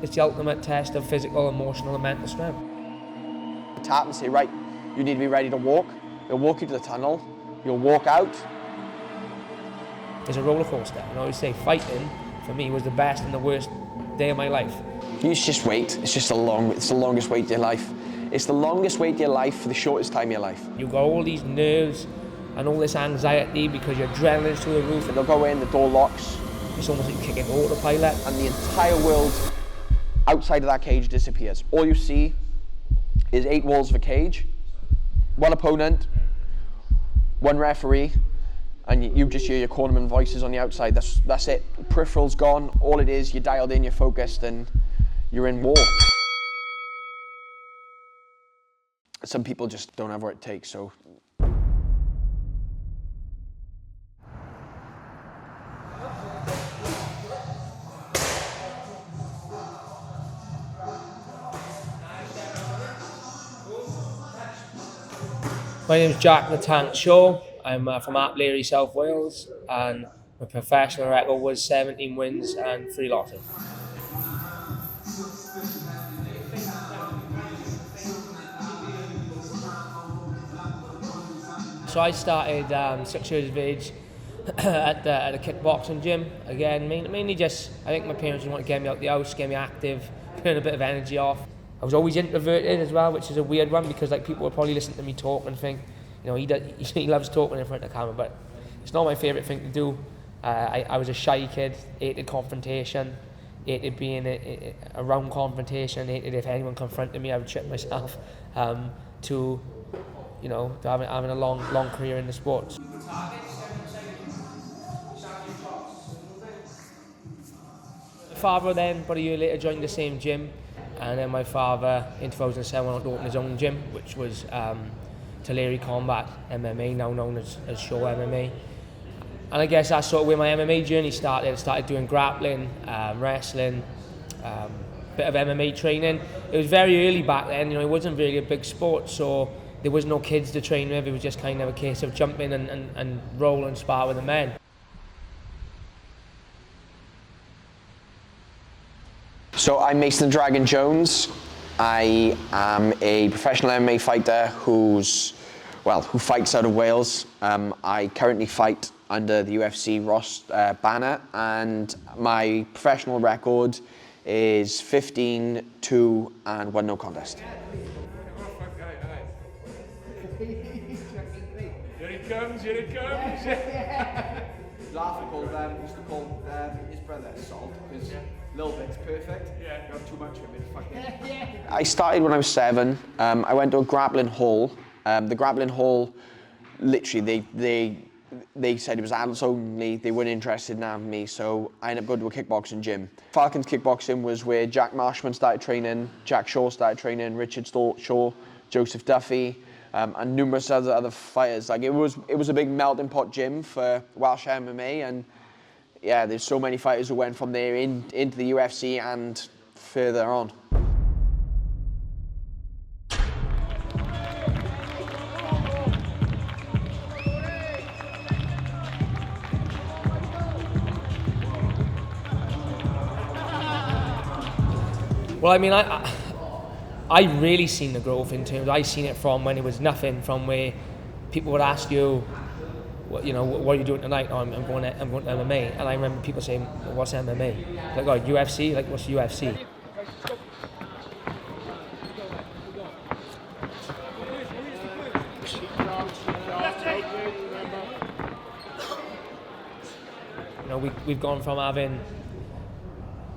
It's the ultimate test of physical, emotional and mental strength. Tap and say, right, you need to be ready to walk. You'll walk you to the tunnel, you'll walk out. It's a roller coaster. I always say fighting, for me, was the best and the worst day of my life. You just wait. It's the longest wait of your life. It's the longest wait of your life for the shortest time of your life. You've got all these nerves and all this anxiety because your adrenaline's through the roof. And they'll go in, the door locks. It's almost like kicking autopilot. And the entire world outside of that cage disappears. All you see is 8 walls of a cage, 1 opponent, 1 referee, and you just hear your cornerman voices on the outside. That's it. Peripheral's gone. All it is, you're dialed in, you're focused, and you're in war. Some people just don't have what it takes, so. My name's Jack the Tank Shaw. I'm from Apley, South Wales, and my professional record was 17 wins and 3 losses. So I started 6 years of age at a kickboxing gym. Again, mainly just, I think my parents just wanted to get me out the house, get me active, burn a bit of energy off. I was always introverted as well, which is a weird one because like people would probably listen to me talk and think, you know, he loves talking in front of the camera, but it's not my favourite thing to do. I was a shy kid, hated confrontation, hated being around confrontation, hated if anyone confronted me, I would trip myself. To having a long career in the sports. My father then, about a year later, joined the same gym, and then my father in 2007 went on to open his own gym, which was Tulare Combat MMA, now known as Shaw MMA. And I guess that's sort of where my MMA journey started. I started doing grappling, wrestling, bit of MMA training. It was very early back then, it wasn't really a big sport, so there was no kids to train with. It was just kind of a case of jump in and roll and spar with the men. So I'm Mason the Dragon Jones. I am a professional MMA fighter who fights out of Wales. I currently fight under the UFC Ross banner, and my professional record is 15, 2, and 1 no contest. Here he comes, here he comes. Laughable, used to call his brother Salt, because a little bit's perfect. Yeah. You have too much of it, fucking. I started when I was 7. I went to a grappling hall. The grappling hall, literally, they said it was adults only. They weren't interested in having me, so I ended up going to a kickboxing gym. Falcons Kickboxing was where Jack Marshman started training, Jack Shaw started training, Richard Shaw, Joseph Duffy, and numerous other fighters. Like it was a big melting pot gym for Welsh MMA, and yeah, there's so many fighters who went from there into the UFC and further on. Well, I mean, I really seen the growth in terms. I seen it from when it was nothing, from where people would ask you, what are you doing tonight? Oh, I'm going to MMA, and I remember people saying, well, "What's MMA?" Like, "Oh, UFC? Like, what's UFC?" We've gone from having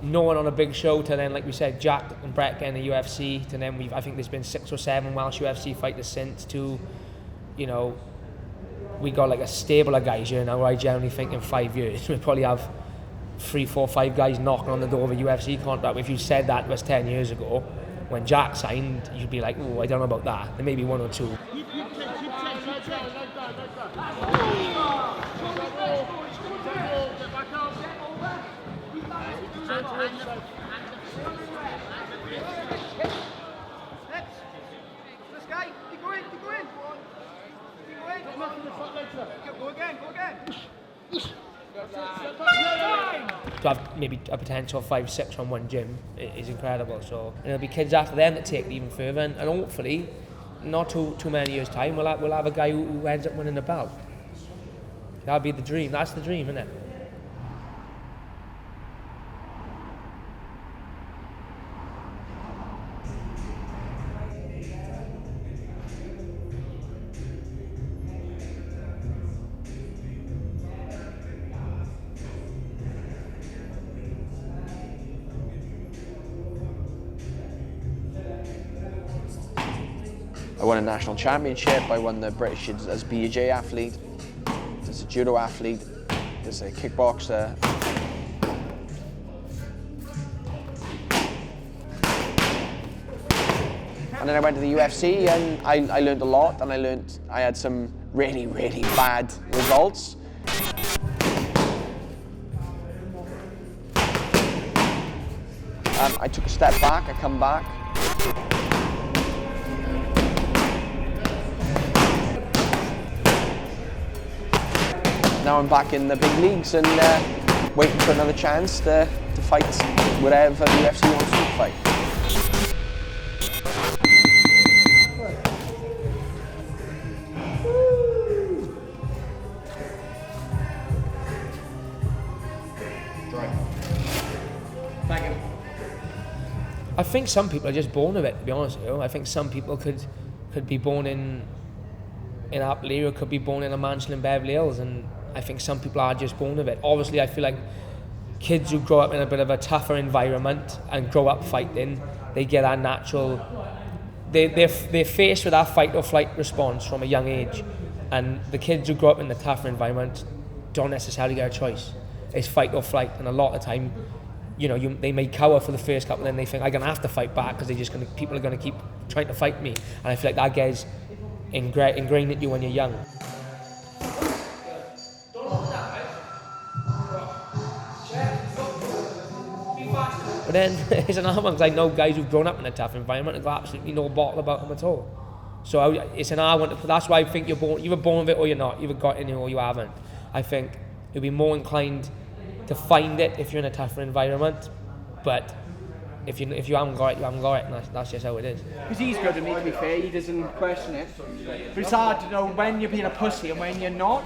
no one on a big show to then, like we said, Jack and Brett getting the UFC, to then I think there's been 6 or 7 Welsh UFC fighters since, to, we got like a stable of guys here now, where I generally think in 5 years we probably have 3, 4, 5 guys knocking on the door of a UFC contract. If you said that to us 10 years ago, when Jack signed, you'd be like, oh, I don't know about that. There may be 1 or 2. to have maybe a potential 5-6 on one gym is incredible. So, and there'll be kids after them that take it even further, and hopefully, not too many years' time, we'll have a guy who ends up winning the belt. That'll be the dream. That's the dream, isn't it? I won a national championship. I won the British as BJ athlete, as a judo athlete, as a kickboxer. And then I went to the UFC and I learned a lot, and I had some really, really bad results. I took a step back, I come back. Now I'm back in the big leagues and waiting for another chance to fight whatever the UFC wants me to fight. I think some people are just born with it, to be honest with you. I think some people could be born in Appley, or could be born in a mansion in Beverly Hills, and I think some people are just born with it. Obviously, I feel like kids who grow up in a bit of a tougher environment and grow up fighting, they get that natural... They're faced with that fight or flight response from a young age, and the kids who grow up in the tougher environment don't necessarily get a choice. It's fight or flight, and a lot of the time, they may cower for the first couple, and then they think, I'm going to have to fight back because people are going to keep trying to fight me. And I feel like that gets ingrained in you when you're young. But then there's another one, because I know guys who've grown up in a tough environment and got absolutely no bottle about them at all. So it's an hard one. That's why I think you were born with it or you're not. You've got it or you haven't. I think you'll be more inclined to find it if you're in a tougher environment. But if you haven't got it, you haven't got it, and that's just how it is. Because he's good at me, to be fair, he doesn't question it. But it's hard to know when you're being a pussy and when you're not.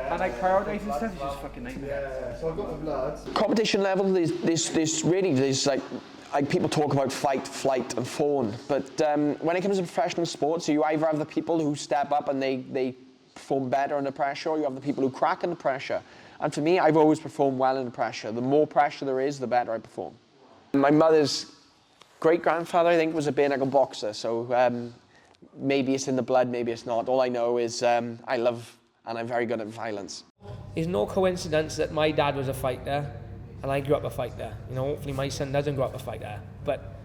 And like prioritising stuff is just fucking nightmare. So I've got my bloods. Competition level, there's like people talk about fight, flight and fawn, but when it comes to professional sports, you either have the people who step up and they perform better under pressure, or you have the people who crack under pressure. And for me, I've always performed well under pressure. The more pressure there is, the better I perform. My mother's great-grandfather, I think, was a bare-knuckle boxer, so maybe it's in the blood, maybe it's not. All I know is I love and I'm very good at violence. It's no coincidence that my dad was a fighter and I grew up a fighter. Hopefully my son doesn't grow up a fighter. But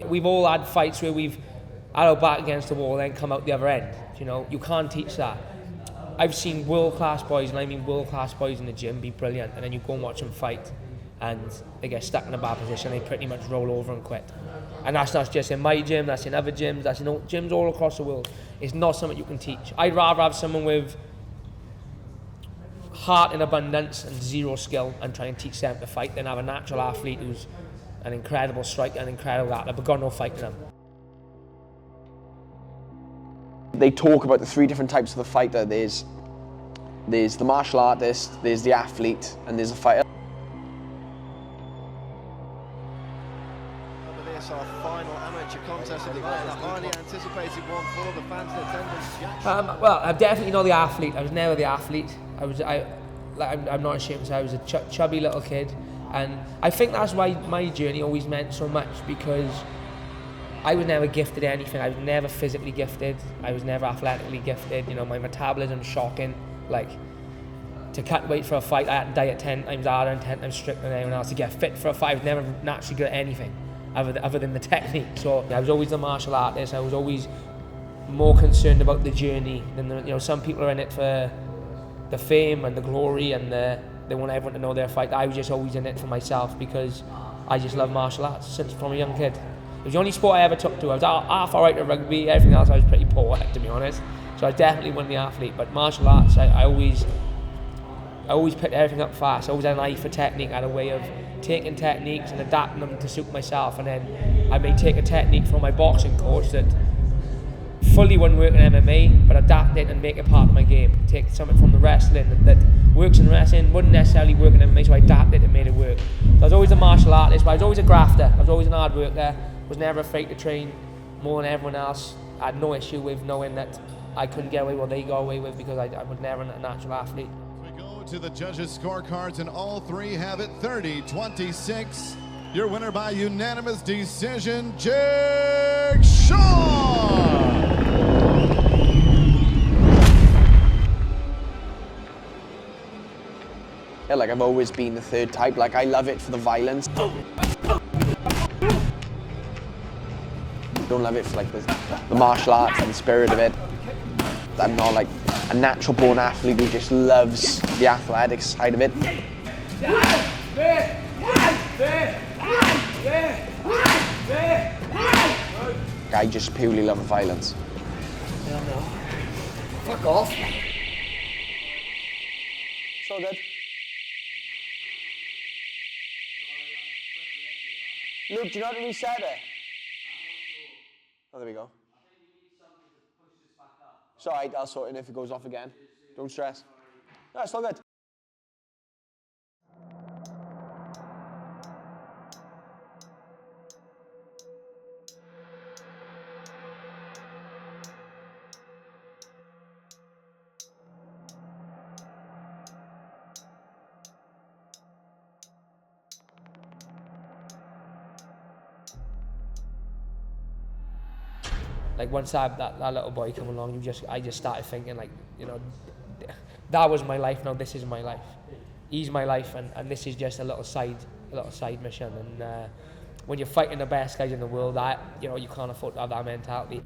we've all had fights where we've had our back against the wall and then come out the other end. You can't teach that. I've seen world-class boys, and I mean world-class boys in the gym, be brilliant, and then you go and watch them fight and they get stuck in a bad position, they pretty much roll over and quit. And that's not just in my gym, that's in other gyms, that's in gyms all across the world. It's not something you can teach. I'd rather have someone with heart in abundance and zero skill and try and teach them to fight than have a natural athlete who's an incredible striker, an incredible athlete, but got no fight in them. They talk about the three different types of the fighter. There's the martial artist, there's the athlete, and there's the fighter. Our final amateur contest of the night, a highly anticipated one for the fans in attendance. Well, I'm definitely not the athlete. I was never the athlete. I'm not ashamed to say I was a chubby little kid, and I think that's why my journey always meant so much, because I was never gifted at anything. I was never physically gifted. I was never athletically gifted. My metabolism's shocking. Like, to cut weight for a fight, I had to diet 10 times harder and 10 times stricter than anyone else. To get fit for a fight, I was never naturally good at anything other than the technique. So I was always the martial artist. I was always more concerned about the journey than some people are in it for the fame and the glory and they want everyone to know their fight. I was just always in it for myself because I just love martial arts since from a young kid. It was the only sport I ever took to. I was half alright at rugby, everything else I was pretty poor at, to be honest. So I definitely wasn't the athlete, but martial arts, I always I always picked everything up fast. I always had an eye for technique. I had a way of taking techniques and adapting them to suit myself. And then I may take a technique from my boxing coach that fully wouldn't work in MMA, but adapt it and make it part of my game. Take something from the wrestling that works in wrestling, wouldn't necessarily work in MMA, so I adapted it and made it work. So I was always a martial artist, but I was always a grafter. I was always an hard worker. Was never afraid to train more than everyone else. I had no issue with knowing that I couldn't get away with what they got away with, because I was never a natural athlete. We go to the judges' scorecards, and all three have it 30-26. Your winner by unanimous decision, Jake Shaun! Yeah, like I've always been the third type. Like I love it for the violence. Don't love it for like the martial arts and the spirit of it. I'm not like a natural born athlete who just loves the athletic side of it. I just purely love violence. No. Fuck off. So good. Luke, do you know how to reset it? Oh, there we go. It's alright, I'll sort it if it goes off again. Don't stress. No, it's all good. Like once that little boy came along, I just started thinking like, you know, that was my life. Now this is my life. He's my life, and this is just a little side mission. And when you're fighting the best guys in the world, you can't afford to have that mentality.